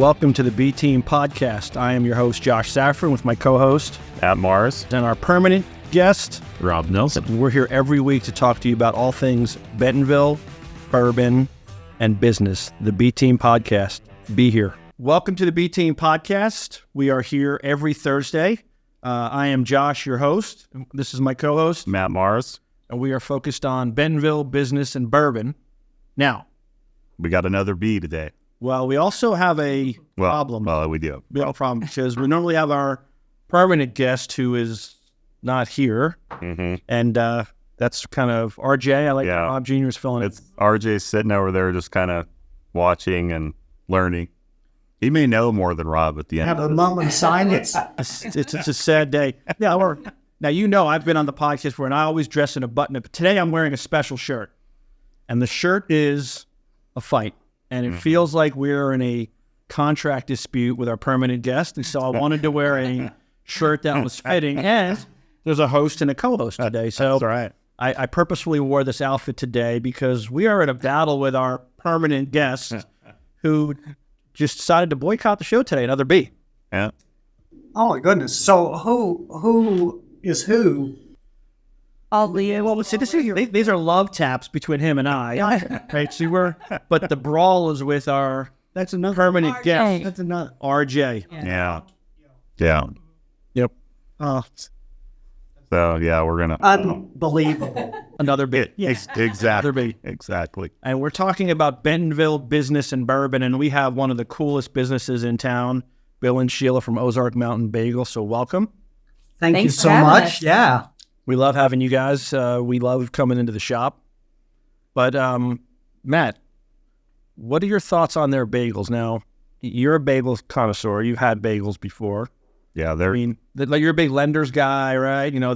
welcome to the B Team Podcast. I am your host, Josh Safran, with my co-host, Matt Mars, and our permanent guest, Rob Nelson. We're here every week to talk to you about all things Bentonville, bourbon, and business. The B Team Podcast. Be here. Welcome to the B Team Podcast. We are here every Thursday. I am Josh, your host. This is my co-host, Matt Mars. And we are focused on Bentonville, business, and bourbon. Now, we got another B today. Well, we also have a problem. Well, we do. We have a problem because we normally have our permanent guest who is not here. Mm-hmm. And that's kind of RJ. I like Rob Jr.'s filling It's RJ sitting over there just kind of watching and learning. He may know more than Rob at the end. Have a moment of silence. It's a sad day. Yeah, now, you know, I've been on the podcast before, and I always dress in a button-up. But today I'm wearing a special shirt. And the shirt is a fight. And it feels like we're in a contract dispute with our permanent guest. And so I wanted to wear a shirt that was fitting. And there's a host and a co-host today. So that's right. I purposefully wore this outfit today because we are in a battle with our permanent guest who just decided to boycott the show today, another B. Yeah. Oh, my goodness. So who is who? Well, see, these are love taps between him and I, right? So but the brawl is with our permanent guest. That's another RJ. Yeah. Yep. So yeah, we're gonna unbelievable. Another bit. Yes, exactly. And we're talking about Bentonville business and bourbon, and we have one of the coolest businesses in town, Bill and Sheila from Ozark Mountain Bagel. So welcome. Thanks you so much. Us. Yeah. We love having you guys. We love coming into the shop. But, Matt, what are your thoughts on their bagels? Now, you're a bagel connoisseur. You've had bagels before. Yeah, you're a big Lender's guy, right? You know,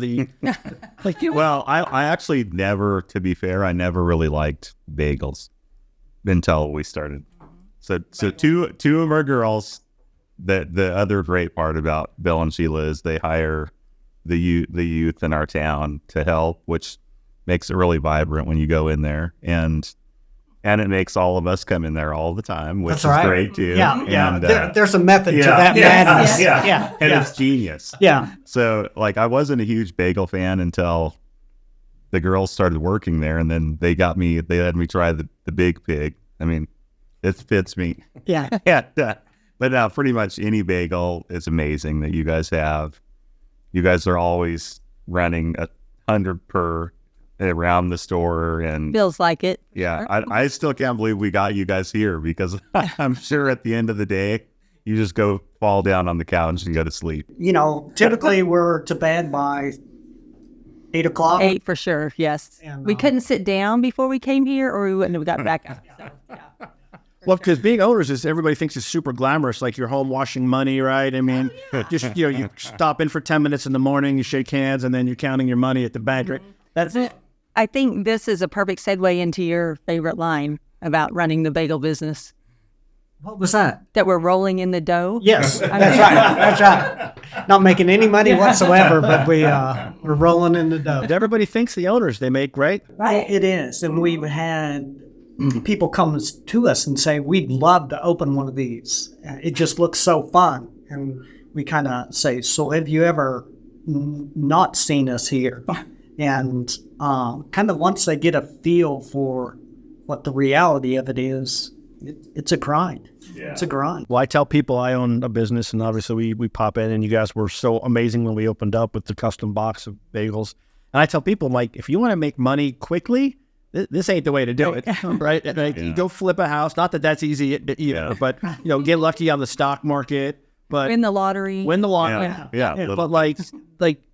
Well, I actually to be fair, I never really liked bagels until we started. So two of our girls, the other great part about Bill and Sheila is they hire the youth in our town to help, which makes it really vibrant when you go in there, and it makes all of us come in there all the time, which is great too. Yeah, and, there's a method to that madness. Yeah, and it's genius. Yeah. So I wasn't a huge bagel fan until the girls started working there, and then they had me try the Big Pig. I mean, it fits me. Yeah. But now pretty much any bagel is amazing that you guys have. You guys are always running 100 per around the store, and feels like it. Yeah, I still can't believe we got you guys here, because I'm sure at the end of the day, you just go fall down on the couch and go to sleep. You know, typically we're to bed by 8 o'clock. 8 for sure, yes. And, we couldn't sit down before we came here, or we wouldn't have got back up. So, yeah. Well, because being owners everybody thinks it's super glamorous, like you're home washing money, right? I mean, just, you stop in for 10 minutes in the morning, you shake hands, and then you're counting your money at the bank, right? That's it. I think this is a perfect segue into your favorite line about running the bagel business. What was that? That we're rolling in the dough? Yes, that's right. Not making any money whatsoever, but we're rolling in the dough. Everybody thinks the owners, they make, right? Right, it is. And we've had people come to us and say, we'd love to open one of these. It just looks so fun. And we kind of say, so have you ever not seen us here? And kind of once they get a feel for what the reality of it is, it's a grind. Yeah. It's a grind. Well, I tell people I own a business, and obviously we pop in, and you guys were so amazing when we opened up with the custom box of bagels. And I tell people, like, if you want to make money quickly, this ain't the way to do it, right? Like, you go flip a house. Not that that's easy either, but get lucky on the stock market. But win the lottery. Yeah. But like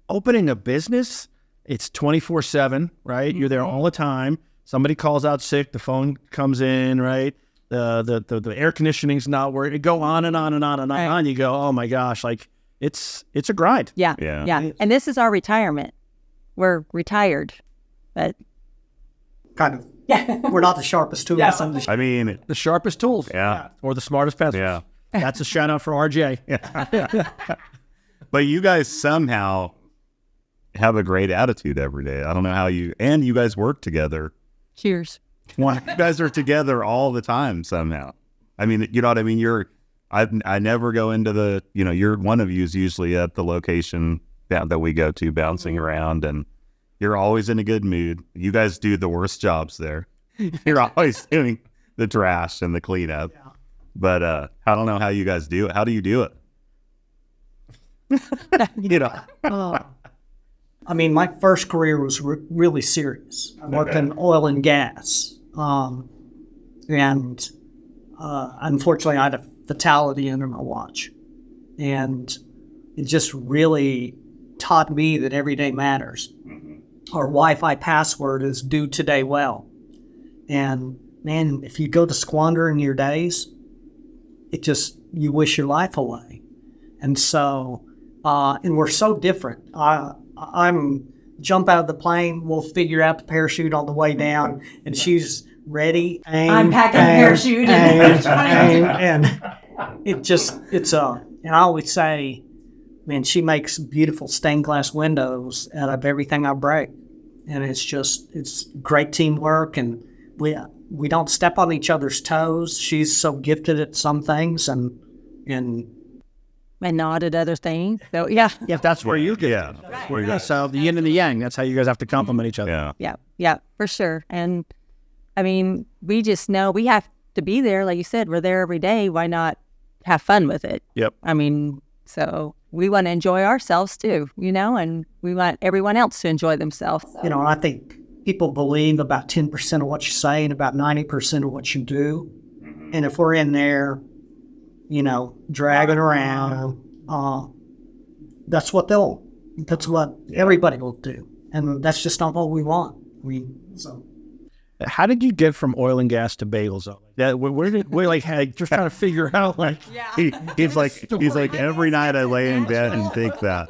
opening a business, it's 24/7, right? You're there all the time. Somebody calls out sick, the phone comes in, right? The air conditioning's not working. It go on and on and on and on. Right. You go, oh my gosh, like it's a grind. Yeah. And this is our retirement. We're retired, but kind of. Yeah. We're not the sharpest tools. I mean, the sharpest tools. Yeah. Or the smartest pencils. Yeah. That's a shout out for RJ. Yeah. But you guys somehow have a great attitude every day. I don't know how you guys work together. Cheers. You guys are together all the time somehow. I mean, you know what I mean? You're I never go into the, one of you is usually at the location that we go to bouncing around, and you're always in a good mood. You guys do the worst jobs there. You're always doing the trash and the cleanup. Yeah. But I don't know how you guys do it. How do you do it? I mean, my first career was really serious. I worked in oil and gas. And unfortunately, I had a fatality under my watch. And it just really taught me that every day matters. Our Wi-Fi password is do today well. And man, if you go to squandering your days, you wish your life away. And so, and we're so different. I'm jump out of the plane, we'll figure out the parachute on the way down, and she's ready. I'm packing a parachute. And and I always say, man, she makes beautiful stained glass windows out of everything I break. And it's great teamwork, and we don't step on each other's toes. She's so gifted at some things and not at other things. So yeah. Yeah, that's where you get. Yeah. That's where you guys. So the yin and the yang. That's how you guys have to complement each other. Yeah. Yeah, for sure. And I mean, we just know we have to be there. Like you said, we're there every day. Why not have fun with it? Yep. I mean, so we want to enjoy ourselves too, and we want everyone else to enjoy themselves. And I think people believe about 10% of what you say and about 90% of what you do. And if we're in there, dragging around, that's what everybody will do. And that's just not what we want. How did you get from oil and gas to bagels? We're just trying to figure out he's like every night I lay in bed and think that.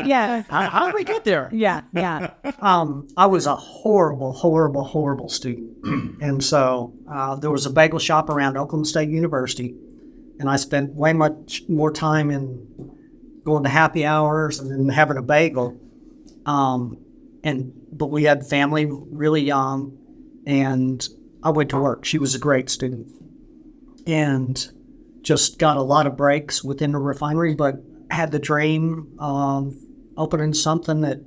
Yeah. How did we get there? Yeah. I was a horrible student. And so there was a bagel shop around Oklahoma State University, and I spent way much more time in going to happy hours and then having a bagel. But we had family really young, and I went to work. She was a great student and just got a lot of breaks within the refinery, but had the dream of opening something that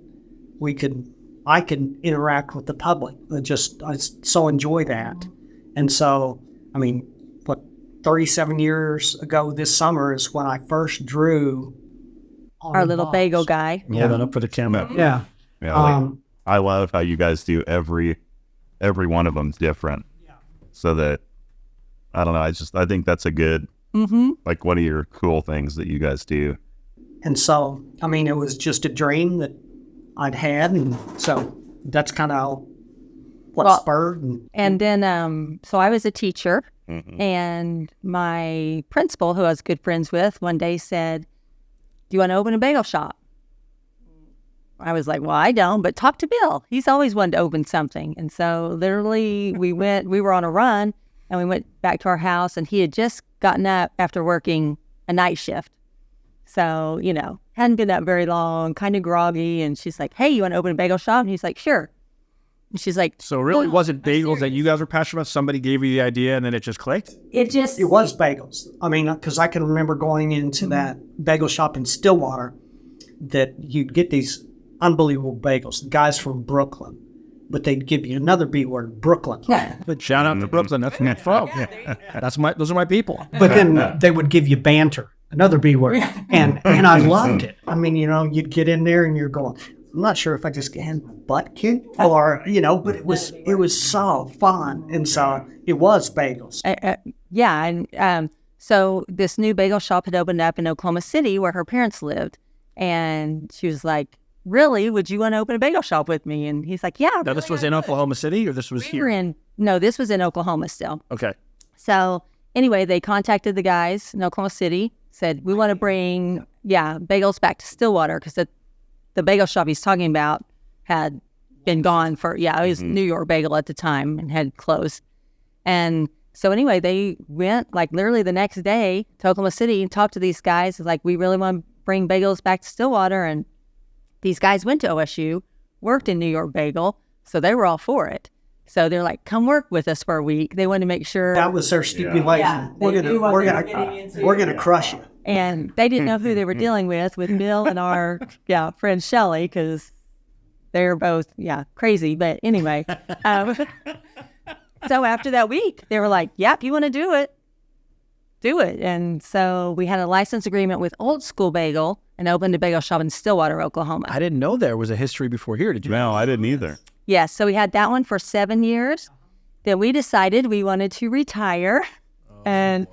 I could interact with the public. I so enjoy that. And so, 37 years ago this summer is when I first drew our little bagel guy. Hold on up for the camera. Yeah. I love how you guys do every one of them's different. Yeah. So that, I don't know, I think that's a good, one of your cool things that you guys do. And so, it was just a dream that I'd had. And so that's kind of what spurred. And then, so I was a teacher, and my principal, who I was good friends with, one day said, "Do you want to open a bagel shop?" I was like, well, I don't, but talk to Bill. He's always wanted to open something. And so literally we were on a run, and we went back to our house, and he had just gotten up after working a night shift. So, hadn't been up very long, kind of groggy. And she's like, "Hey, you want to open a bagel shop?" And he's like, "Sure." And she's like, so really wasn't bagels that you guys were passionate about? Somebody gave you the idea and then it just clicked? It was bagels. Because I can remember going into that bagel shop in Stillwater that you'd get these unbelievable bagels, guys from Brooklyn, but they'd give you another B word, Brooklyn. Yeah. But shout out to Brooklyn. That's my fault. Those are my people. But then they would give you banter, another B word. And I loved it. You'd get in there and you're going, I'm not sure if I just had butt kicked or, but it was so fun. And so it was bagels. Yeah. And so this new bagel shop had opened up in Oklahoma City where her parents lived. And she was like, "Really? Would you want to open a bagel shop with me?" And he's like, "Yeah." Now, this was in Oklahoma City, or this was here? No, this was in Oklahoma still. Okay. So anyway, they contacted the guys in Oklahoma City, said, "We want to bring, bagels back to Stillwater," because the bagel shop he's talking about had been gone for, it was New York Bagel at the time and had closed. And so anyway, they went literally the next day to Oklahoma City and talked to these guys. Like, we really want to bring bagels back to Stillwater. And these guys went to OSU, worked in New York Bagel, so they were all for it. So they're like, come work with us for a week. They wanted to make sure. That was their stipulation. Yeah, we're they knew what they were gonna getting into. we're gonna crush you. And they didn't know who they were dealing with Bill and our friend Shelly, because they're both crazy. But anyway, so after that week, they were like, "Yep, you want to do it, do it." And so we had a license agreement with Old School Bagel and opened a bagel shop in Stillwater, Oklahoma. I didn't know there was a history before here. Did you? No, I didn't either. Yes, so we had that one for 7 years. Then we decided we wanted to retire. And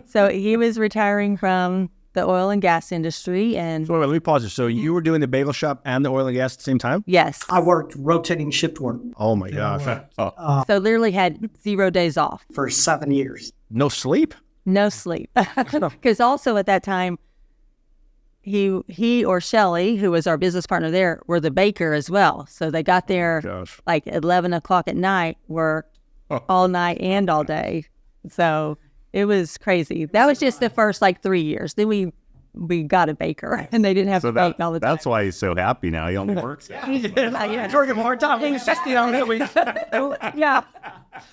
so he was retiring from the oil and gas industry. And So wait, let me pause this. So you were doing the bagel shop and the oil and gas at the same time? yes, I worked rotating shift work Oh my gosh. so literally had 0 days off, for 7 years. No sleep? no sleep. Because also at that time, he or Shelly, who was our business partner there, were the baker as well. So they got there Gosh. like 11 o'clock at night, worked all night and all day. So it was crazy. That was just the first 3 years. Then we got a baker, and they didn't have So to bake all the time. that's why he's so happy now. He only works. He's working more time. 60 hours a week. Yeah.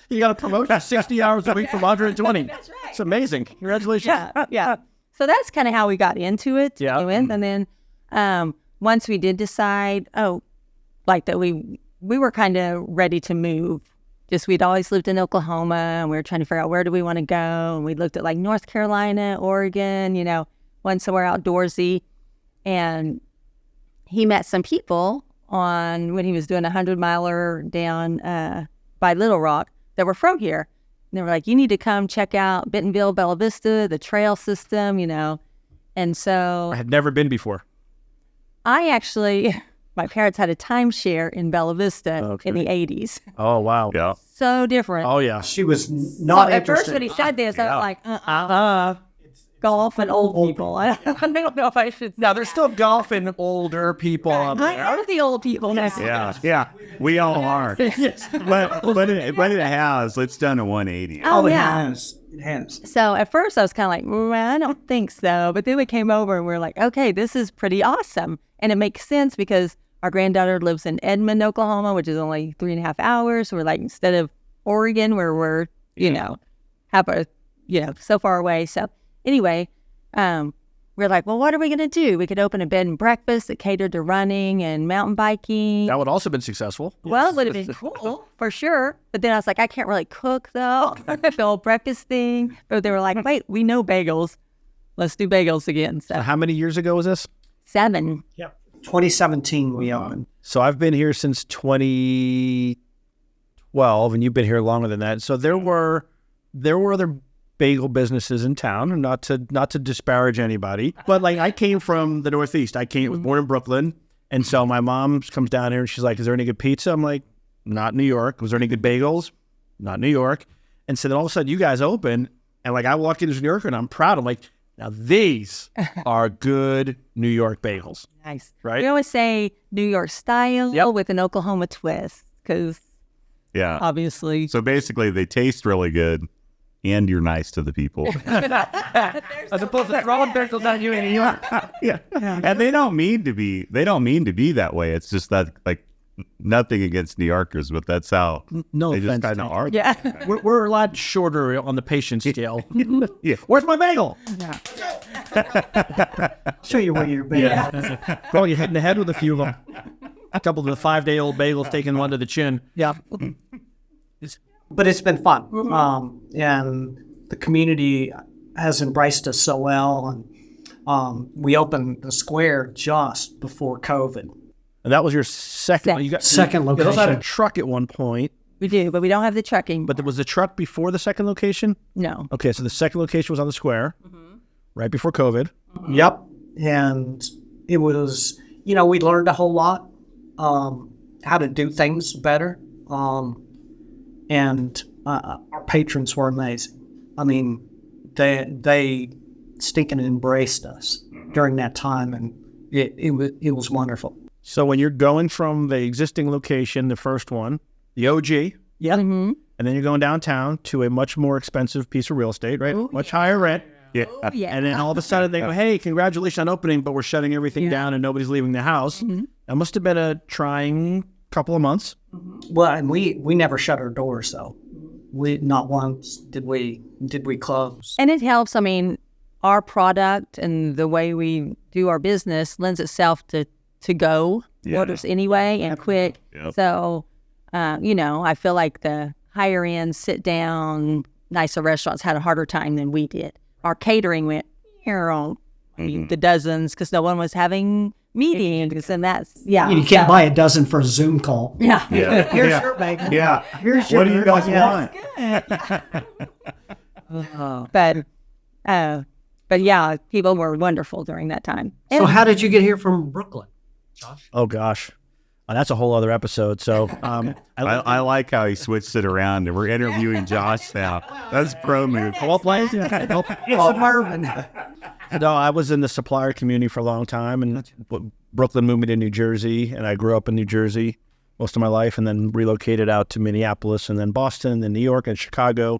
You got a promotion 60 hours a week from 120. That's right. It's amazing. Congratulations. Yeah. So that's kind of how we got into it. Yeah. And then once we did decide, that we were kind of ready to move. Just we'd always lived in Oklahoma, and we were trying to figure out where do we want to go. And we looked at North Carolina, Oregon, went somewhere outdoorsy. And he met some people when he was doing a 100-miler down by Little Rock that were from here. And they were like, you need to come check out Bentonville, Bella Vista, the trail system, And so I had never been before. my parents had a timeshare in Bella Vista in the 80s. Oh, wow. Yeah. So different. Oh, yeah. She was not So at first interested. when he said this, I was like, golf and old people. I don't know if I should. Now, there's still golfing older people out I there. know the old people now. Yeah. We all are. Yes. But it has. It's done a 180. Oh, it yeah. has. It has. So at first I was kind of like, I don't think so. But then we came over and we are like, okay, this is pretty awesome. And it makes sense because our granddaughter lives in Edmond, Oklahoma, which is only 3.5 hours. So we're like, instead of Oregon, where we're, so far away. So anyway, we're like, well, what are we going to do? We could open a bed and breakfast that catered to running and mountain biking. That would also have been successful. Well, it would have been cool for sure. But then I was like, I can't really cook though, the whole breakfast thing. But they were like, wait, we know bagels. Let's do bagels again. So How many years ago was this? 7. Yep. 2017 we opened. So I've been here since 2012, and you've been here longer than that. So there were other bagel businesses in town, and not to disparage anybody, but I came from the Northeast. I was born in Brooklyn, and so my mom comes down here and she's like, "Is there any good pizza?" I'm like, "Not New York." "Was there any good bagels?" "Not New York." And so then all of a sudden you guys open, and I walked into New York and I'm proud. I'm like, now these are good New York bagels. Nice. Right? We always say New York style with an Oklahoma twist because Yeah. obviously. So basically, they taste really good, and you're nice to the people. As opposed to throwing bagels at you in New York. Yeah. And they don't mean to be that way. It's just that nothing against New Yorkers, but that's how No they just offense, kind of Tom. are. Yeah. We're a lot shorter on the patience scale. Yeah. Where's my bagel? Show you where you're been. Well, you're hitting the head with a few of them. A couple of the 5-day-old bagels taking one to the chin. Yeah. But it's been fun. And the community has embraced us so well. And we opened the square just before COVID. And that was your second. You got Second You also had a location. truck at one point, We do, but we don't have the trucking. but there was the truck before the second location. No. Okay, so the second location was on the square, right before COVID. Yep. And it was, we learned a whole lot, how to do things better. And our patrons were amazing. I mean, they stinking embraced us during that time, and it was wonderful. So when you're going from the existing location, the first one, the OG, Yeah. Mm-hmm. and then you're going downtown to a much more expensive piece of real estate, right? Much higher rent. Yeah. Yeah. And then all of a sudden they go, hey, congratulations on opening, but we're shutting everything down and nobody's leaving the house. That must have been a trying couple of months. Well, and we never shut our doors, though. We not once did we close. And it helps. I mean, our product and the way we do our business lends itself to go orders anyway and quick. Yep. So, I feel like the higher end, sit down, nicer restaurants had a harder time than we did. Our catering went the dozens because no one was having meetings, and that's You can't buy a dozen for a Zoom call. Yeah. Here's your bagel. Yeah. Here's your. What do you guys want? But yeah, people were wonderful during that time. So how did you get here from Brooklyn? Oh gosh, that's a whole other episode. So I like how he switched it around, and we're interviewing Josh now. That's pro move. co-op It's suburban. No, I was in the supplier community for a long time, and Brooklyn moved me to New Jersey, and I grew up in New Jersey most of my life, and then relocated out to Minneapolis, and then Boston, and then New York, and Chicago.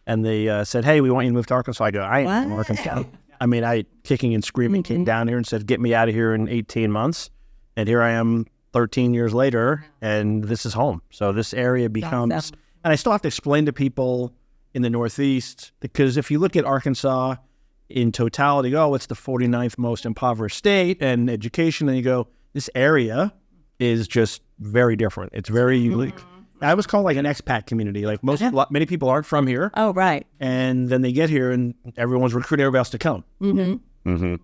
And they said, "Hey, we want you to move to Arkansas." I go, "I ain't from Arkansas." I mean, I kicking and screaming came down here and said, "Get me out of here in 18 months." And here I am 13 years later, and this is home. So this area becomes, Awesome. and I still have to explain to people in the Northeast, because if you look at Arkansas in totality, it's the 49th most impoverished state and education, and you go, this area is just very different. It's very unique. I was called like an expat community. Like many people aren't from here. Oh, right. And then they get here and everyone's recruiting everybody else to come. Mm-hmm.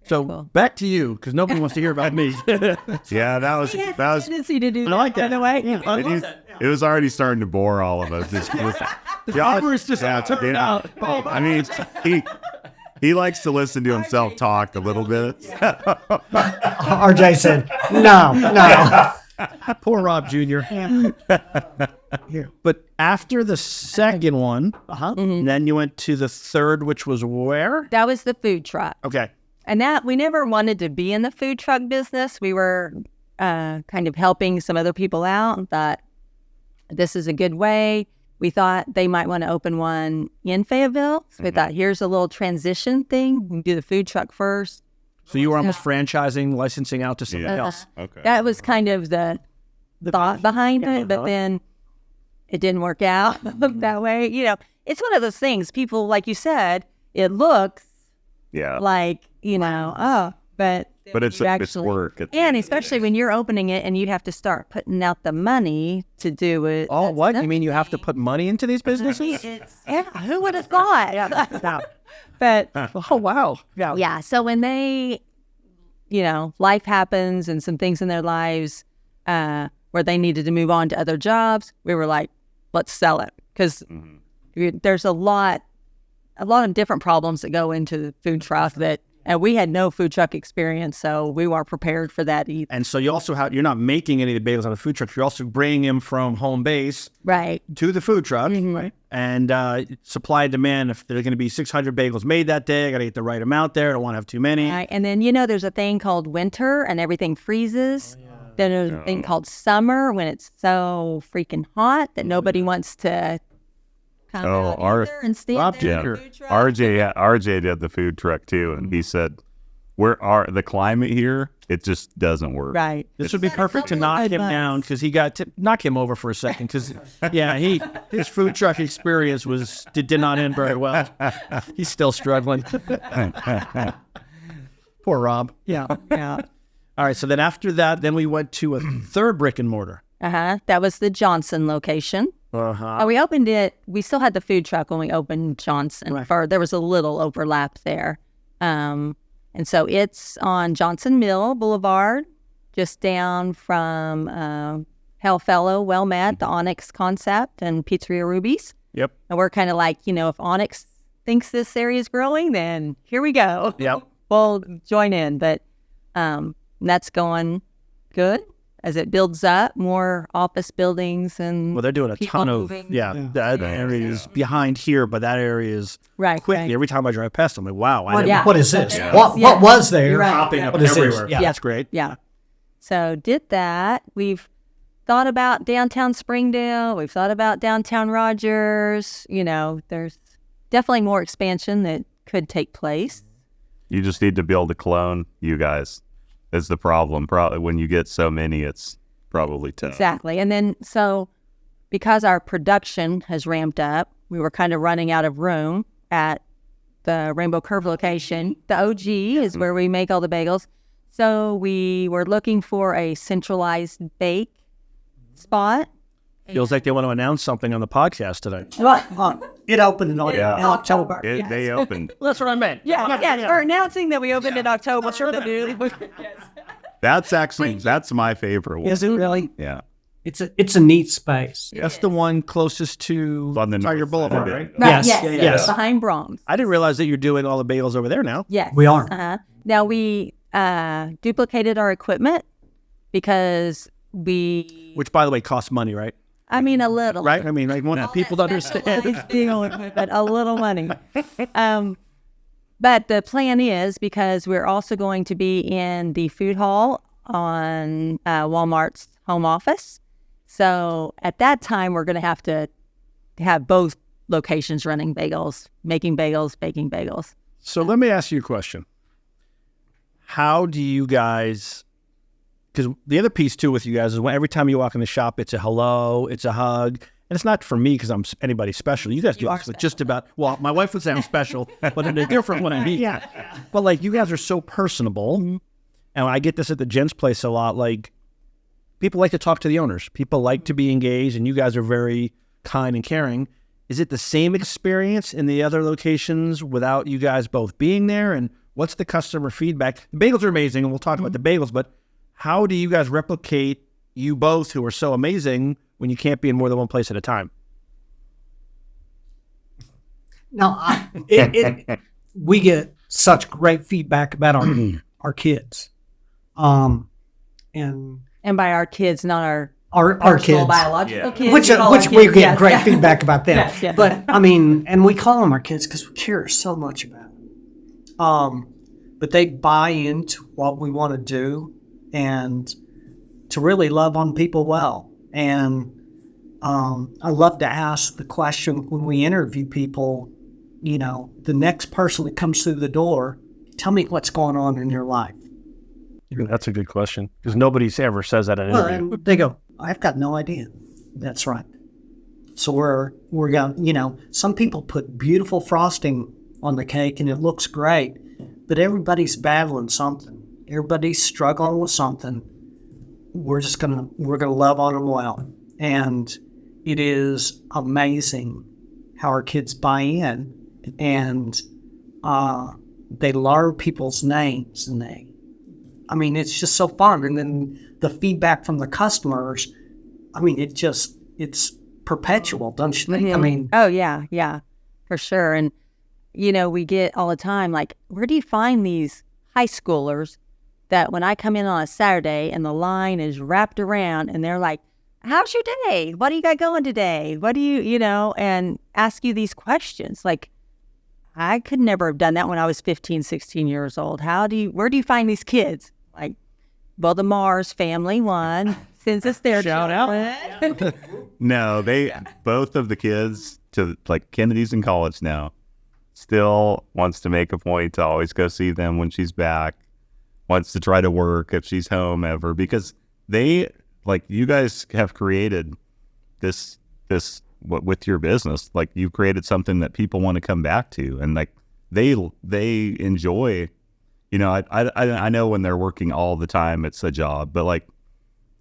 So Cool. back to you, because nobody wants to hear about me. Yeah, that was tendency to do I like that. in a way. it was already starting to bore all of us. The farmers just turned out. I mean, he likes to listen to himself talk a little bit. RJ said, no. Poor Rob Jr. But after the second one, then you went to the third, which was where? That was the food truck. Okay. And that we never wanted to be in the food truck business. We were kind of helping some other people out and thought this is a good way. We thought they might want to open one in Fayetteville. So we thought, here's a little transition thing. We can do the food truck first. So you were almost franchising, licensing out to somebody else. Okay. That was kind of the thought behind it, but then it didn't work out that way. It's one of those things. People, like you said, it looks like, but it's work. And especially when you're opening it and you have to start putting out the money to do it. Oh, what? You mean you have to put money into these businesses? Who would have thought? But Oh, wow. yeah, so when they, life happens and some things in their lives where they needed to move on to other jobs, we were like, let's sell it. Because there's a lot of different problems that go into the food truck and we had no food truck experience, so we weren't prepared for that either. And so you also you're not making any of the bagels on the food truck. You're also bringing them from home base to the food truck. Right. And supply and demand, if there's going to be 600 bagels made that day, I got to get the right amount there. I don't want to have too many. Right. And then, there's a thing called winter and everything freezes. Then there's a thing called summer when it's so freaking hot that nobody wants to come out either and stand there in the food truck. RJ did the food truck too, and he said, the climate here, it just doesn't work. Right. This would be perfect to knock him down, because he got to knock him over for a second, because his food truck experience did not end very well. He's still struggling. Poor Rob. Yeah. All right. So then after that, then we went to a third brick and mortar. That was the Johnson location. We opened it. We still had the food truck when we opened Johnson. Right. There was a little overlap there. And so it's on Johnson Mill Boulevard, just down from Hellfellow, Well-Met, the Onyx Concept, and Pizzeria Ruby's. Yep. And we're kind of like, if Onyx thinks this area is growing, then here we go. Yep. We'll join in. But that's going good as it builds up, more office buildings and Well, they're doing a people ton of, moving. that area is behind here, but that area is Right. quickly. Every time I drive past, I'm like, wow. What is this? What was there? You're right. Popping up What is this? everywhere. Yeah. That's great. Yeah. So did that. We've thought about downtown Springdale. We've thought about downtown Rogers. There's definitely more expansion that could take place. You just need to build a clone, you guys. is the problem. Probably when you get so many, it's probably tough. Exactly. And then, so because our production has ramped up, we were kind of running out of room at the Rainbow Curve location. The OG is where we make all the bagels. So we were looking for a centralized bake spot. Feels like they want to announce something on the podcast today. It opened in Yeah. October. They opened. That's what I meant. Yeah. We're announcing that we opened in October. That's my favorite one. Is it really? Yeah. It's a neat space. That's the one closest to On the Tiger north Boulevard, side. right? Yes. Yes. Behind Brahms. I didn't realize that you're doing all the bagels over there now. Yes. We are. Now we duplicated our equipment because Which, by the way, costs money, right? a little. Right? I mean, I want people to understand. But a little money. But the plan is, because we're also going to be in the food hall on Walmart's home office. So at that time, we're going to have both locations running bagels, making bagels, baking bagels. So let me ask you a question. How do you guys, because the other piece too with you guys is when every time you walk in the shop, it's a hello, it's a hug. And it's not for me because I'm anybody special. You guys do this with just about, well, my wife would say I'm special, but in a different way. Yeah. But like you guys are so personable. And I get this at the gents' place a lot. Like people like to talk to the owners. People like to be engaged, and you guys are very kind and caring. Is it the same experience in the other locations without you guys both being there? And what's the customer feedback? The bagels are amazing, and we'll talk about the bagels, but how do you guys replicate you both who are so amazing when you can't be in more than one place at a time? No, we get such great feedback about our kids. And by our kids, not our our personal kids. biological kids. Which we we kids, get yes, great yeah. feedback about them. Yes. But and we call them our kids because we care so much about them. But they buy into what we want to do and to really love on people well. And I love to ask the question when we interview people, the next person that comes through the door, tell me what's going on in your life. That's a good question because nobody ever says that in an interview. And they go, I've got no idea. That's right. So we're going, some people put beautiful frosting on the cake and it looks great, but everybody's battling something. Everybody's struggling with something. We're gonna love on them well. And it is amazing how our kids buy in and they learn people's names and it's just so fun. And then the feedback from the customers, it's perpetual, don't you think? Mm-hmm. Oh, yeah, for sure. And, we get all the time, like, where do you find these high schoolers that when I come in on a Saturday and the line is wrapped around and they're like, how's your day? What do you got going today? What do you, and ask you these questions. Like, I could never have done that when I was 15, 16 years old. Where do you find these kids? Like, well, the Mars family one sends us their shout out. No, both of the kids to like Kennedy's in college now, still wants to make a point to always go see them when she's back, wants to try to work if she's home ever, because they, like, you guys have created this with your business, like you've created something that people want to come back to, and like they enjoy. I know when they're working all the time, it's a job, but like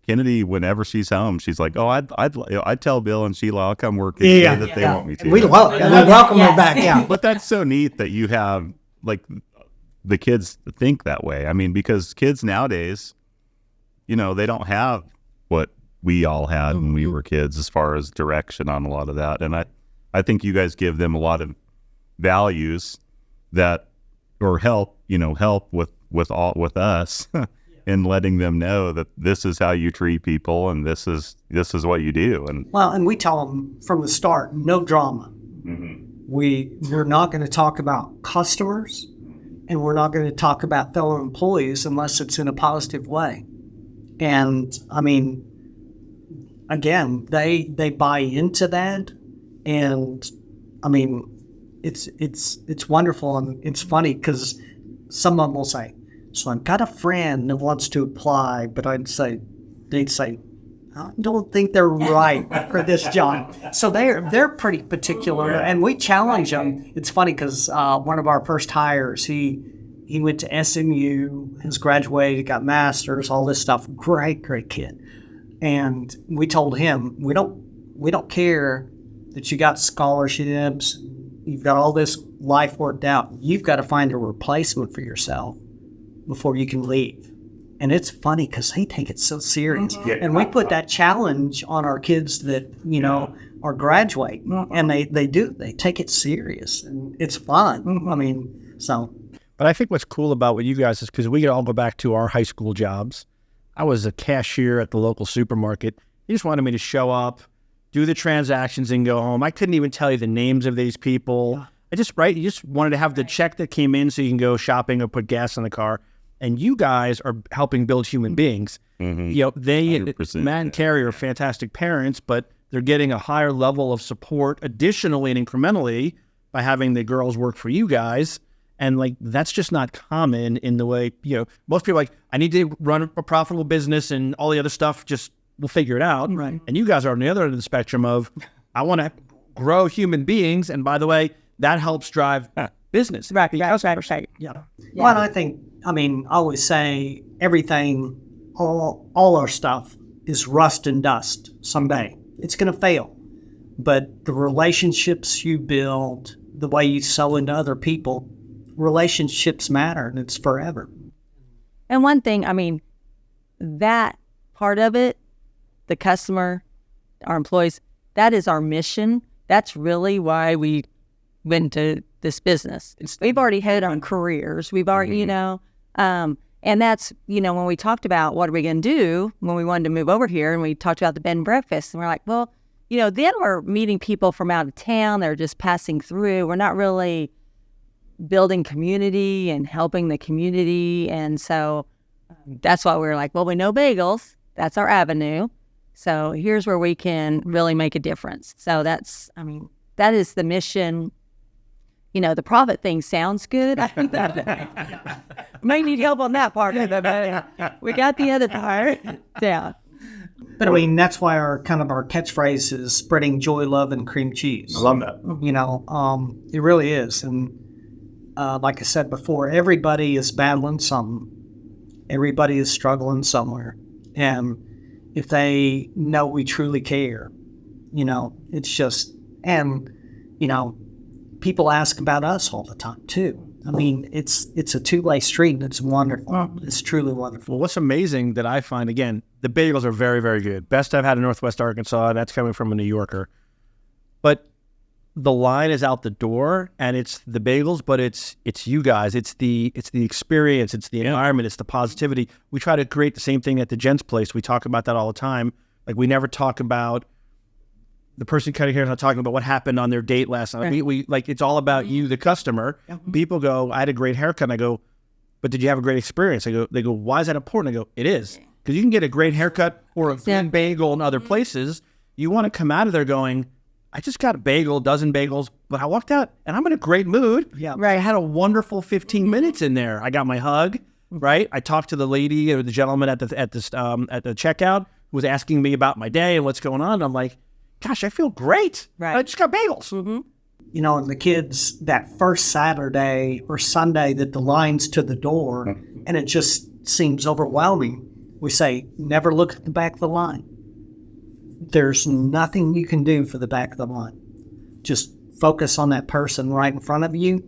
Kennedy, whenever she's home, she's like, "Oh, I'd tell Bill and Sheila I'll come work that they want me to." We welcome her back. Yeah, but that's so neat that you have like the kids think that way. Because kids nowadays, they don't have what we all had when we were kids as far as direction on a lot of that, and I think you guys give them a lot of values that or help with us. And letting them know that this is how you treat people and this is what you do. And we tell them from the start, no drama. Mm-hmm. We're not going to talk about customers and we're not going to talk about fellow employees unless it's in a positive way. And again, they buy into that, and it's wonderful. And it's funny because some of them will say, So I've got a friend that wants to apply, but they'd say, I don't think they're right for this job. So they're pretty particular, and we challenge them. It's funny because one of our first hires, he went to SMU, has graduated, got masters, all this stuff. Great kid. And we told him, we don't care that you got scholarships, you've got all this life worked out. You've got to find a replacement for yourself before you can leave. And it's funny because they take it so serious. And we put that challenge on our kids that, are graduating. And they take it serious. And it's fun. I mean, so. But I think what's cool about what you guys is because we could all go back to our high school jobs. I was a cashier at the local supermarket. He just wanted me to show up, do the transactions, and go home. I couldn't even tell you the names of these people. You just wanted to have the check that came in so you can go shopping or put gas in the car. And you guys are helping build human beings. Mm-hmm. Matt and Carrie are fantastic parents, but they're getting a higher level of support additionally and incrementally by having the girls work for you guys. And that's just not common in the way, most people are like, I need to run a profitable business and all the other stuff, we'll figure it out. Right. And you guys are on the other end of the spectrum of, I want to grow human beings. And by the way, that helps drive business. Right. Yeah. Well, I always say everything, all our stuff is rust and dust someday. It's going to fail. But the relationships you build, the way you sell into other people, relationships matter, and it's forever. And one thing, that part of it, the customer, our employees, that is our mission. That's really why we went into this business. We've already had our careers. We've already, and that's, when we talked about what are we going to do when we wanted to move over here, and we talked about the bed and breakfast, and we're like, well, then we're meeting people from out of town. They're just passing through. We're not really building community and helping the community. And so that's why we were like, well, we know bagels. That's our avenue. So here's where we can really make a difference. So that is the mission. The profit thing sounds good. I think that might need help on that part of it, but we got the other part down. But that's why our catchphrase is spreading joy, love, and cream cheese. I love that. It really is. And like I said before, everybody is battling something. Everybody is struggling somewhere. And if they know we truly care, it's just, and, people ask about us all the time too. It's a two-way street, and it's wonderful. It's truly wonderful. Well, what's amazing that I find, again, the bagels are very, very good. Best I've had in Northwest Arkansas. That's coming from a New Yorker. But the line is out the door, and it's the bagels, but it's you guys. It's the experience. It's the environment. It's the positivity. We try to create the same thing at the Gents Place. We talk about that all the time. We never talk about the person cutting hair is not talking about what happened on their date last night. Right. We it's all about you, the customer. Mm-hmm. People go, I had a great haircut. And I go, but did you have a great experience? They go, why is that important? I go, it is. Because you can get a great haircut or a good bagel in other places. You want to come out of there going, I just got a bagel, dozen bagels, but I walked out and I'm in a great mood. Yeah. Right. I had a wonderful 15 minutes in there. I got my hug. Right. I talked to the lady or the gentleman at the checkout who was asking me about my day and what's going on. And I'm like, gosh, I feel great. Right. I just got bagels. Mm-hmm. And the kids, that first Saturday or Sunday that the line's to the door and it just seems overwhelming, we say, never look at the back of the line. There's nothing you can do for the back of the line. Just focus on that person right in front of you,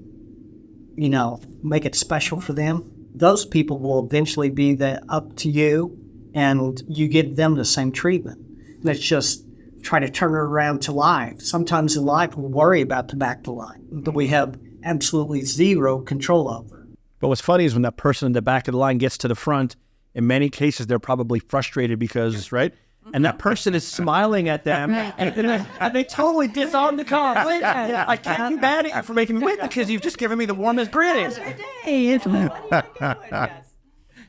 make it special for them. Those people will eventually be up to you, and you give them the same treatment. Let's just try to turn it around to life. Sometimes in life, we worry about the back of the line that we have absolutely zero control over. But what's funny is when that person in the back of the line gets to the front, in many cases, they're probably frustrated because, right? And that person is smiling at them, and they totally disarm the car. I can't be mad at you for making me wait because you've just given me the warmest greetings.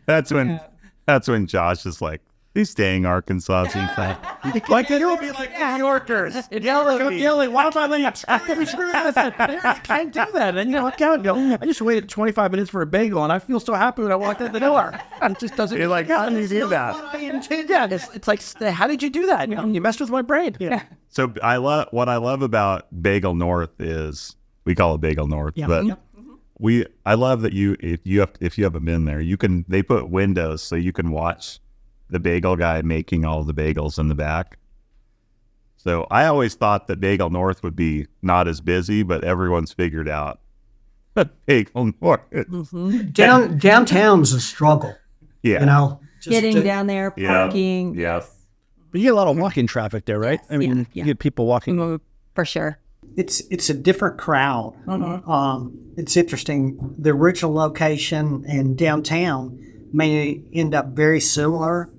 That's when Josh is like, These dang Arkansas fat. Like they will be like New Yorkers. Yelling, why am I late? I can't do that. And I can't go. I just waited 25 minutes for a bagel, and I feel so happy when I walked out the door. And it just doesn't. You're like, how did you do that? Yeah, it's like, how did you do that? You messed with my brain. Yeah. So what I love about Bagel North is we call it Bagel North, but I love that if you haven't been there, they put windows so you can watch the bagel guy making all the bagels in the back. So I always thought that Bagel North would be not as busy, but everyone's figured out Bagel North. Downtown's a struggle. Yeah. Just Getting down there, parking. Yes. But you get a lot of walk-in traffic there, right? I mean, you get people walking. For sure. It's a different crowd. It's interesting. The original location and downtown may end up very similar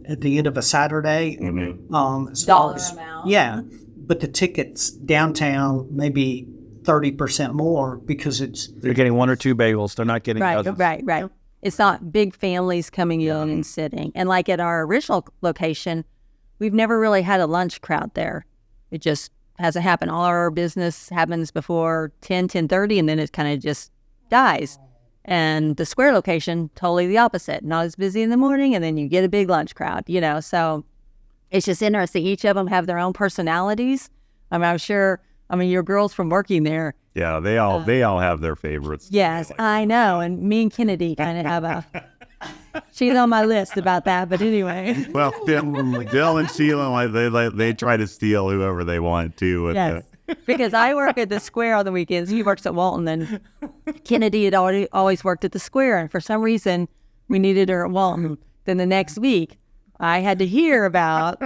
at the end of a Saturday. As far as- amount. Yeah, but the tickets downtown maybe 30% more because They're getting one or two bagels. They're not getting dozens. Right. It's not big families coming in and sitting. And like at our original location, we've never really had a lunch crowd there. It just hasn't happened. All our business happens before 10:30, and then it kind of just dies. And the square location, totally the opposite. Not as busy in the morning, and then you get a big lunch crowd, So it's just interesting. Each of them have their own personalities. I'm sure, your girls from working there. Yeah, they all have their favorites. Yes, I know. And me and Kennedy kind of have she's on my list about that, but anyway. Well, Bill and Sheila, they try to steal whoever they want to. Yes, because I work at the square on the weekends. He works at Walton, and Kennedy had always worked at the square, and for some reason, we needed her at Walton. Then the next week, I had to hear about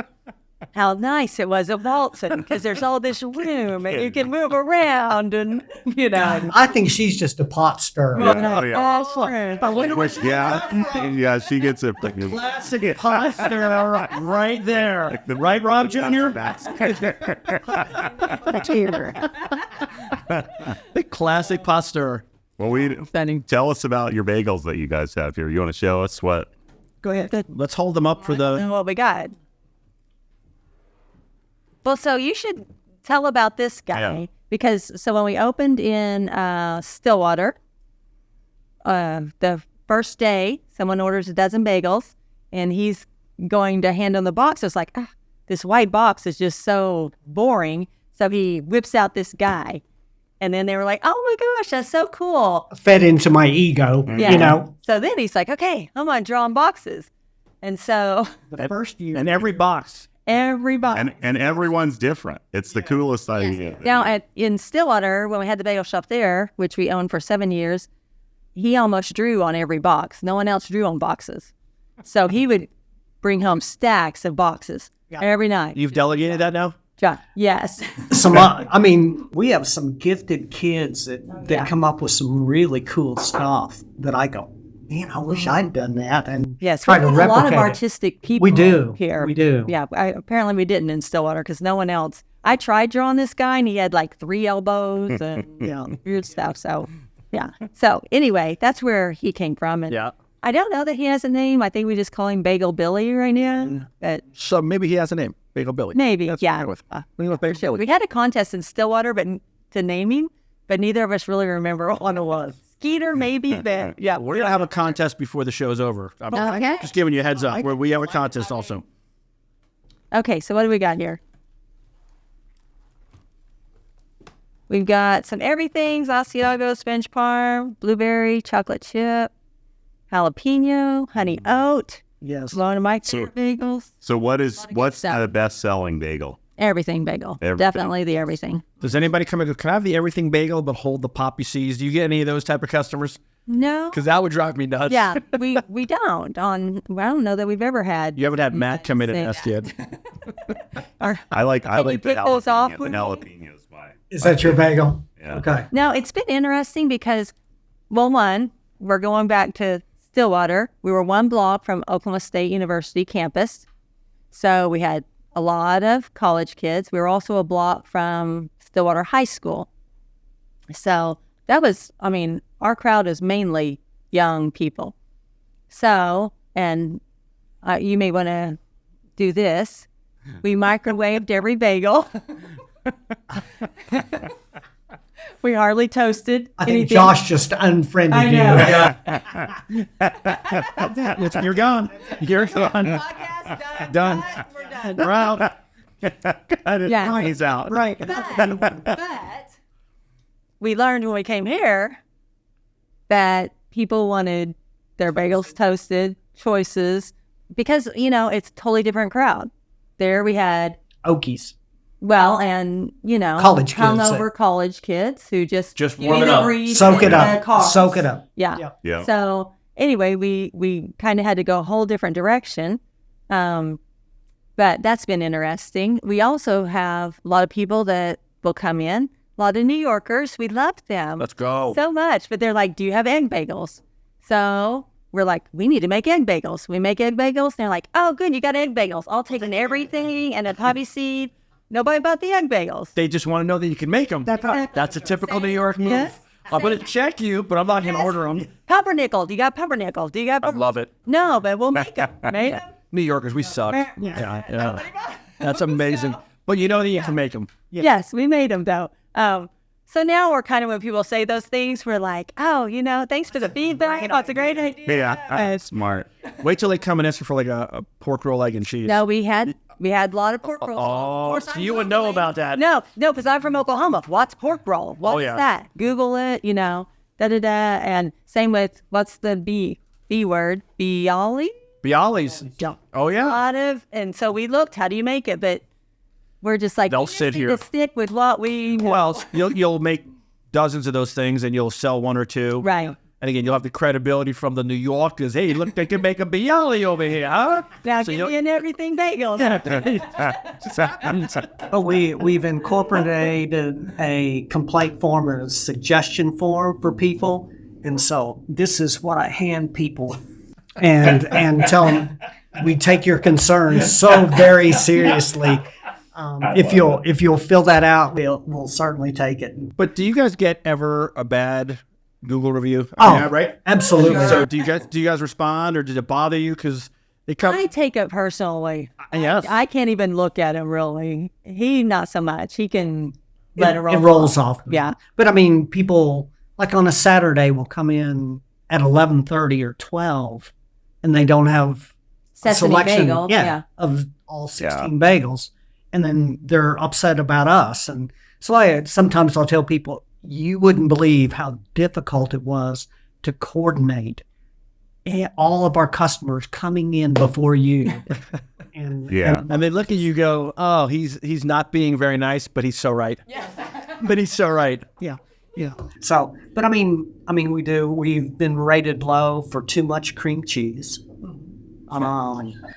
how nice it was at Walton because there's all this room and you can move around and, I think she's just a pot stirrer. Yeah, she gets a Classic pasta right there. Right, Rob Jr.? The classic pasta. Well, tell us about your bagels that you guys have here. You want to show us what? Go ahead. Let's hold them up for the... What we got. Well, so you should tell about this guy because when we opened in Stillwater, the first day, someone orders a dozen bagels, and he's going to hand them the box. It's like, this white box is just so boring. So he whips out this guy, and then they were like, "Oh my gosh, that's so cool!" Fed into my ego, So then he's like, "Okay, I'm gonna draw on boxes," and so the first year, and every box. Everybody. And everyone's different. It's the coolest idea. Now, in Stillwater, when we had the bagel shop there, which we owned for 7 years, he almost drew on every box. No one else drew on boxes. So he would bring home stacks of boxes every night. You've delegated that now? John, yes. We have some gifted kids that come up with some really cool stuff that I go, man, I wish I'd done that. And Yes, try we to have a replicate lot of it. artistic people We do. here. We do. Yeah, apparently we didn't in Stillwater because no one else. I tried drawing this guy, and he had like 3 elbows and weird stuff. So, yeah. So anyway, that's where he came from. And I don't know that he has a name. I think we just call him Bagel Billy right now. But So maybe he has a name, Bagel Billy. maybe, That's yeah. fine with Bagel Billy. We had a contest in Stillwater, but to name him, but neither of us really remember what one it was. Skeeter, maybe, but Yeah, we're going to have a contest before the show's over. I'm Okay. just giving you a heads up where we have a contest also. Okay, so what do we got here? We've got some everythings: Asiago, Spanish parm, blueberry, chocolate chip, jalapeno, honey oat. Yes. One of my favorite bagels. So what's stuff. the best-selling bagel? Everything bagel. Everything. Definitely the everything. Does anybody come and go, can I have the everything bagel but hold the poppy seeds? Do you get any of those type of customers? No. Because that would drive me nuts. Yeah, we don't. I don't know that we've ever had. You haven't had Matt come in and Say ask that. yet. I like you the pick those off jalapeno. with The me? jalapeno is my... Is that your bagel? Yeah. Okay. No, it's been interesting because, well, one, we're going back to Stillwater. We were 1 block from Oklahoma State University campus. So we had a lot of college kids. We were also a block from Stillwater High School. So that was, our crowd is mainly young people. So, and you may want to do this. We microwaved every bagel. We hardly toasted I think anything. Josh just unfriended you. You're gone. You're gone. Podcast Done. We're done. We're out. Yeah. He's out. Right. But we learned when we came here that people wanted their bagels toasted, choices, because, you know, it's a totally different crowd. There we had, Okies. well, and, you know, College kids. hungover college kids who just warm it up. Soak it up. Soak it up. Yeah. Yeah. So anyway, we kind of had to go a whole different direction. But that's been interesting. We also have a lot of people that will come in, a lot of New Yorkers. We love them Let's go. so much, but they're like, do you have egg bagels? So we're like, we need to make egg bagels. We make egg bagels. And they're like, oh, good, you got egg bagels. I'll take everything and a poppy seed. Nobody bought the egg bagels. They just want to know that you can make them. That's a typical New York move. Yes. I'm going to check you, but I'm not going to order them. Pumpernickel. Do you got pumpernickel? Do you got I love it. No, but we'll make them. Make them. New Yorkers, we suck. Yeah. That's amazing. But you know that you can make them. Yes, we made them though. So now we're kind of, when people say those things, we're like, oh, you know, thanks for the feedback. Oh, it's a great idea. Yeah, smart. Wait till they come and ask you for like a pork roll, egg, and cheese. No, we had a lot of pork rolls. Oh, so you would know about that. No, because I'm from Oklahoma. What's pork roll? What's yeah. that? Google it, you know, da-da-da. And same with, what's the B word? Bialy? Bialys. Oh, A yeah. lot of, and so we looked, how do you make it? But we're just like, They'll we just sit need here. to stick with what we Well, you'll make dozens of those things and you'll sell one or two. Right. And again, you'll have the credibility from the New Yorkers. Hey, look, they can make a Bialy over here, huh? Now So give you'll- me an everything bagel. But we've incorporated a complaint form or a suggestion form for people. And so this is what I hand people and tell them we take your concerns so very seriously. If you'll fill that out, we'll certainly take it. But do you guys get ever a bad Google review? Oh, Yeah, right? absolutely. So do you guys respond, or did it bother you? Because they come. I take it personally. Yes. I can't even look at him really. He not so much. He can let it roll. It rolls off. Yeah. But I mean, people like on a Saturday will come in at 11:30 or 12, and they don't have a Sesame selection, bagel. Yeah. of all 16 bagels, and then they're upset about us. And so sometimes I'll tell people, you wouldn't believe how difficult it was to coordinate all of our customers coming in before you. And And they look at you, go, "Oh, he's not being very nice, but he's so right." Yeah. But he's so right. Yeah. So, but I mean, we've been rated low for too much cream cheese.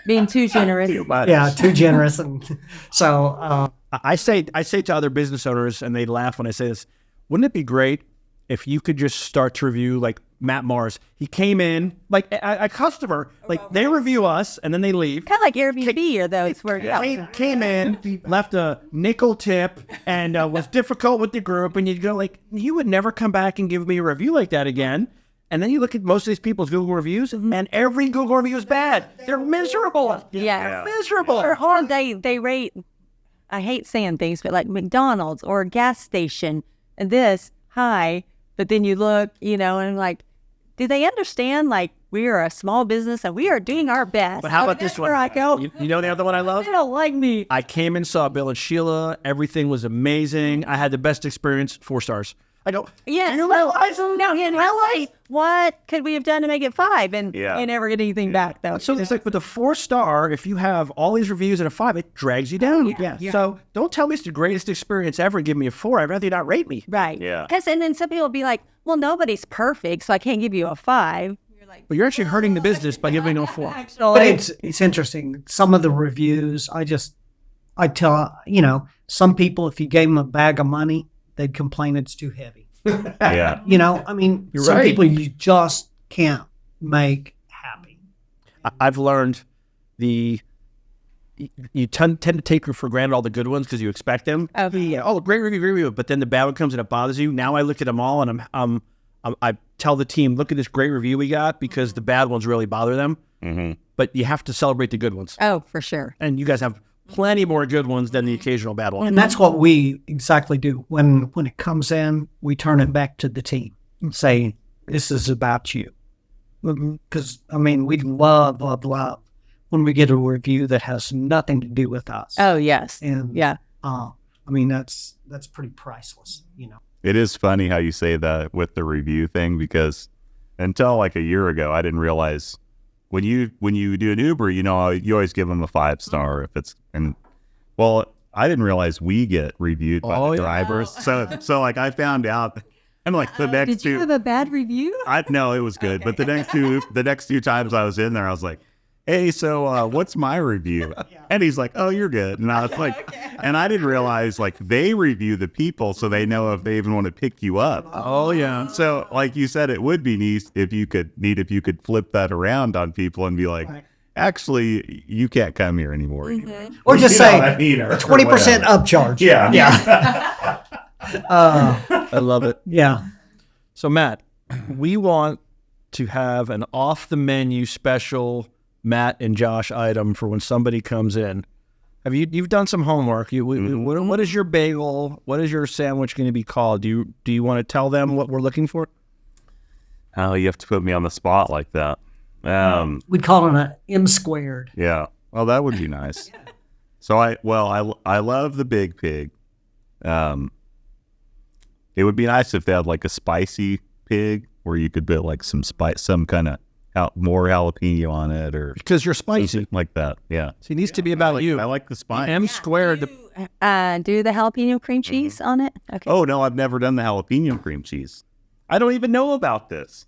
Being too generous. Yeah, too generous. And so, I say to other business owners, and they laugh when I say this, wouldn't it be great if you could just start to review like Matt Mars? He came in like a customer, like they review us and then they leave. Kind of like Airbnb or those where Came in, left a nickel tip, and was difficult with the group. And you'd go like, you would never come back and give me a review like that again. And then you look at most of these people's Google reviews, and every Google review is bad. They're miserable. Yeah. Miserable. Or they rate, I hate saying things, but like McDonald's or a gas station and this high, but then you look, you know, and like, do they understand like we are a small business and we are doing our best? But how about this one? Where I go, You know the other one I love? they don't like me. I came and saw Bill and Sheila. Everything was amazing. I had the best experience. 4 stars. I go, Yes. you realize No, in LA, what could we have done to make it 5? And they never get anything back though. So it's like with the 4-star, if you have all these reviews at a 5, it drags you down. Yeah. So don't tell me it's the greatest experience ever and give me a 4. I'd rather you not rate me. Right. Yeah. And then some people will be like, well, nobody's perfect, so I can't give you a 5. You're like, But you're actually hurting the business by giving them a 4. but it's interesting. Some of the reviews, I tell, some people, if you gave them a bag of money, they'd complain it's too heavy. Yeah. I mean, You're some right. people you just can't make happy. I've learned you tend to take for granted all the good ones because you expect them. Oh, great review. But then the bad one comes and it bothers you. Now I look at them all and I tell the team, look at this great review we got, because the bad ones really bother them. but you have to celebrate the good ones. Oh, for sure. And you guys have plenty more good ones than the occasional bad one. And that's what we exactly do. When it comes in, we turn it back to the team and say, this is about you. Because, I mean, we love when we get a review that has nothing to do with us. Oh, yes. And, Yeah. I mean, that's pretty priceless, you know. It is funny how you say that with the review thing, because until like a year ago, I didn't realize when you do an Uber, you know, you always give them a 5-star if it's, and well, I didn't realize we get reviewed by the drivers. So like I found out, and like the next Did you have a bad review? no, it was good. But the next few times I was in there, I was like, hey, so what's my review? And he's like, oh, you're good. And I was like, and I didn't realize like they review the people so they know if they even want to pick you up. Oh, yeah. So like you said, it would be neat if you could flip that around on people and be like, actually, you can't come here anymore. Or just You know say what I mean, or 20% whatever. upcharge. Yeah. Yeah. I love it. Yeah. So, Matt, we want to have an off-the-menu special Matt and Josh item for when somebody comes in. You've done some homework. What is your bagel? What is your sandwich going to be called? Do you want to tell them what we're looking for? Oh, you have to put me on the spot like that. We'd call it an M squared. Yeah. Well, that would be nice. So I love the Big Pig. It would be nice if they had like a spicy pig where you could put like some kind of more jalapeno on it, or Because you're spicy. something like that. Yeah. So it needs to be about you. I like the spice. M squared. Do the jalapeno cream cheese on it? Okay. Oh no, I've never done the jalapeno cream cheese. I don't even know about this.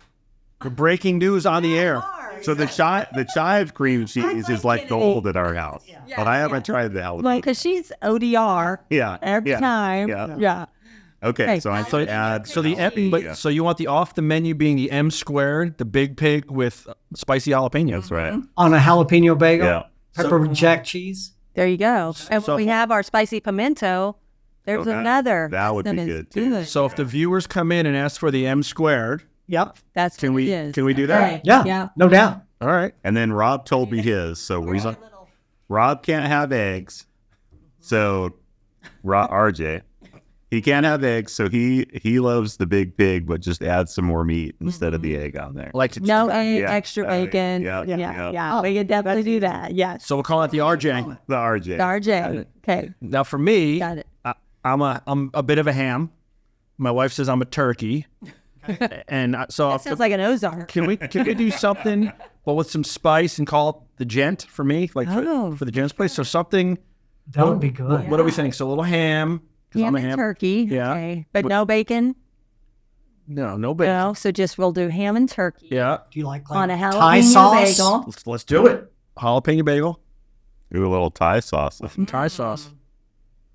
The breaking news on the air. So the chive cream cheese is like gold at our house, but I haven't tried the jalapeno. Well, because she's ODR Yeah. every time. Yeah. Yeah. Okay, so I have to add. So so you want the off the menu being the M squared, the Big Pig with spicy jalapeno. That's right. On a jalapeno bagel, Yeah. pepper jack cheese. There you go. And So- we have our spicy pimento. There's Okay. another. That would be is good, too. So if the viewers come in and ask for the M squared, Yep. That's can what we it is. can we do that? Right. Yeah. Yeah. No doubt. All right. And then Rob told me his. So Rob can't have eggs. So RJ, he can't have eggs. So he loves the Big Pig, but just add some more meat instead of the egg on there. Like to No egg, Yeah. extra bacon. Yeah. Yeah. We can definitely do that. Yes. So we'll call it the RJ. The RJ. RJ. Okay. Now for me, Got it. I'm a bit of a ham. My wife says I'm a turkey, and so That sounds like an Ozark. can we do something, well, with some spice and call it the gent for me, like for the gent's place? So something. That would be good. What do we think? So a little ham. 'Cause Ham I'm a and ham. turkey. Yeah. Okay. But no bacon. No bacon. No. So just we'll do ham and turkey Yeah. Do you like on a Thai jalapeno sauce? bagel. Let's do it. Jalapeno bagel, Ooh, a little Thai sauce. Thai sauce.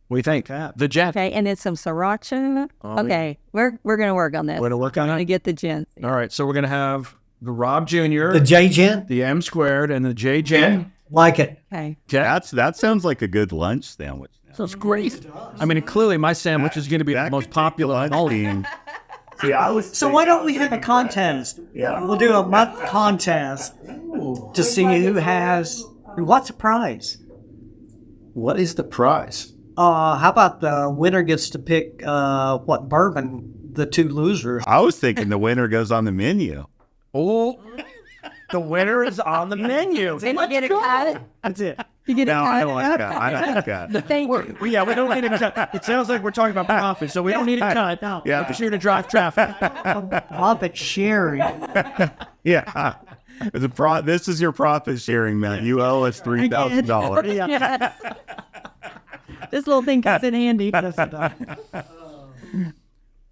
What do you think? The gent. Okay, and it's some sriracha. Oh, Okay, we're gonna work on this. We're gonna work on to it. get the gent. All right. So we're gonna have the Rob Jr., The J gent? the M squared, and the J gent. Like it. Okay. That sounds like a good lunch sandwich. That's great. I mean, clearly my sandwich is going to be the most popular. lunch team. See, I was So why don't we have a contest? Yeah. We'll do a month contest to see who has. What's the prize? What is the prize? How about the winner gets to pick what bourbon the two losers? I was thinking the winner goes on the menu. Oh, the winner is on the menu. Then you get a cut. That's it. You get a No, I cut. don't like that. I don't like that. Thank you. Yeah, we don't need a cut. It sounds like we're talking about profit, so we don't need a cut. No, Yeah. we're just here to drive traffic. Profit sharing. Yeah. This is your profit sharing, Matt. You owe us $3,000. Yes. This little thing comes in handy.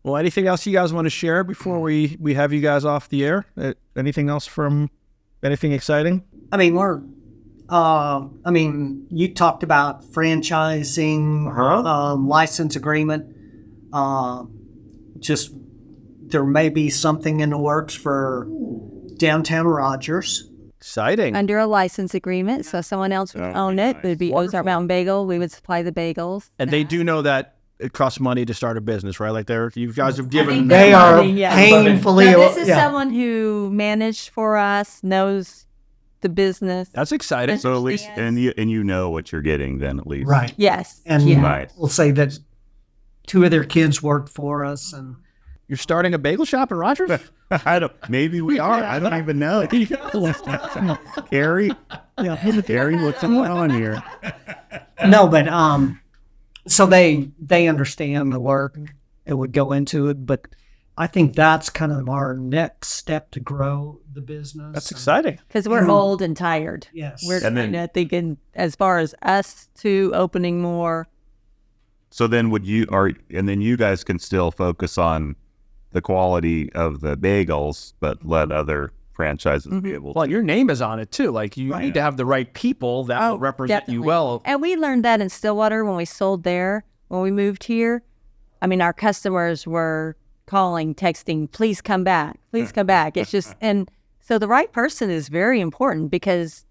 Well, anything else you guys want to share before we have you guys off the air? Anything else from anything exciting? I mean, you talked about franchising, license agreement. Just there may be something in the works for downtown Rogers. Exciting. Under a license agreement, so someone else would own it. It would be Ozark Mountain Bagel. We would supply the bagels. And they do know that it costs money to start a business, right? Like you guys have given. They are Yeah. painfully. Now, this is yeah. someone who managed for us, knows the business. That's exciting. So at least, and you know what you're getting then at least. Right. Yes. And yeah. Right. we'll say that 2 of their kids worked for us, and You're starting a bagel shop in Rogers? Maybe we are. I don't even know. Carrie, what's going on here? no, but so they understand the work it would go into it, but I think that's kind of our next step to grow the business. That's exciting. Because we're old and tired. Yes. We're And then- kind of thinking as far as us two opening more. So then and then you guys can still focus on the quality of the bagels, but let other franchises be able to. Well, your name is on it too. Like you need to have the right people that will represent you definitely. well. And we learned that in Stillwater when we sold there, when we moved here. I mean, our customers were calling, texting, please come back. Please come back. It's just, and so the right person is very important because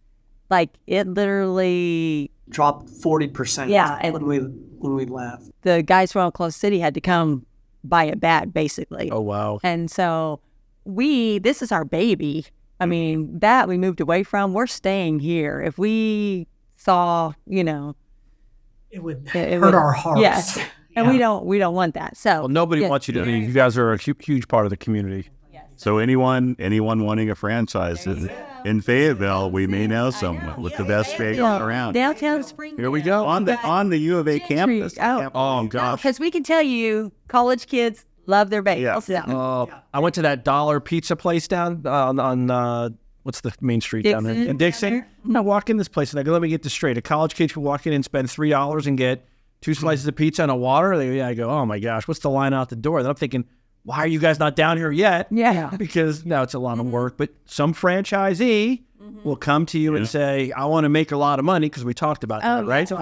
like it literally, dropped 40%. Yeah, and- when we left. the guys from Oklahoma City had to come buy it back basically. Oh, wow. And so this is our baby. I mean, that we moved away from, we're staying here. If we saw, It would it hurt would- our hearts. Yes. And we don't want that. So Well, nobody yeah. wants you to leave. You guys are a huge part of the community. So anyone wanting a franchise in Fayetteville, we may know someone with the best bagels around. Downtown Spring. Here we go. On the U of A campus. Oh, gosh. Because we can tell you, college kids love their bagels. Yeah. I went to that dollar pizza place down on what's the main street down there? Dixon. In Dixon. I walk in this place and I go, let me get this straight. A college kid can walk in and spend $3 and get 2 slices of pizza and a water. I go, oh my gosh, what's the line out the door? Then I'm thinking, why are you guys not down here yet? Yeah. Because now it's a lot of work. But some franchisee will come to you and say, I want to make a lot of money because we talked about that, right? No,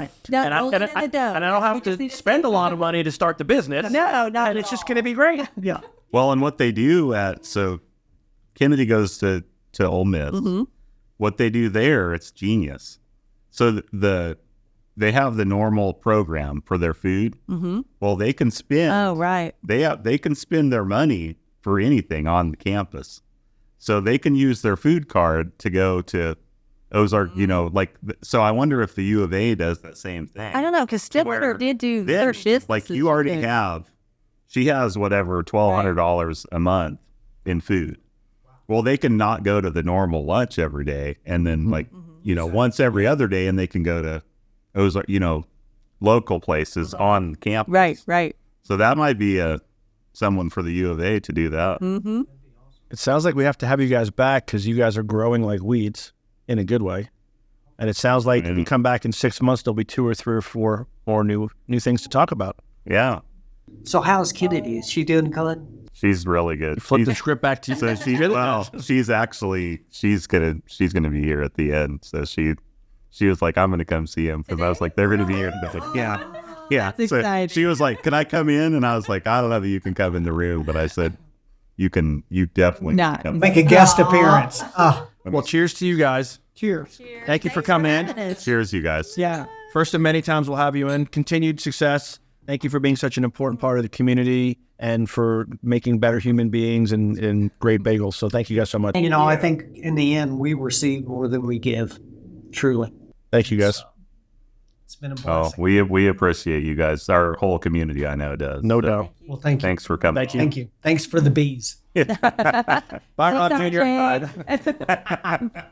And I don't have to spend a lot of money to start the business. No, And it's just going to be great. Yeah. Well, and what they do so Kennedy goes to Ole Miss. What they do there, it's genius. So they have the normal program for their food. Well, they can spend. Oh, right. They can spend their money for anything on the campus. So they can use their food card to go to Ozark, so I wonder if the U of A does that same thing. I don't know, because Stillwater Where did do then, their business. like you already have, she has whatever, $1,200 a month in food. Well, they can not go to the normal lunch every day. And then once every other day, and they can go to Ozark, local places on campus. Right. So that might be someone for the U of A to do that. It sounds like we have to have you guys back because you guys are growing like weeds in a good way. And it sounds like if you come back in 6 months, there'll be 2 or 3 or 4 more new things to talk about. Yeah, So how's Kennedy? Is she doing good? she's really good. Flip the script back to you. So she's gonna be here at the end. So she was like, I'm gonna come see him because I was like, they're gonna be here. And I was like, yeah. That's So exciting. she was like, can I come in? And I was like, I don't know that you can come in the room, but I said, you definitely No. can come. Make a guest appearance. Well, cheers to you guys. Cheers. Thank you for coming in. Cheers, you guys. Yeah. First of many times we'll have you in. Continued success. Thank you for being such an important part of the community and for making better human beings and great bagels. So thank you guys so much. I think in the end, we receive more than we give. Truly. Thank you guys. It's been a Oh, blessing. we appreciate you guys. Our whole community, I know, does. No So doubt. Well, thank you. Thanks for coming. Thank you. Thank you. Thanks for the bees. Bye, Ron Jr. Jay.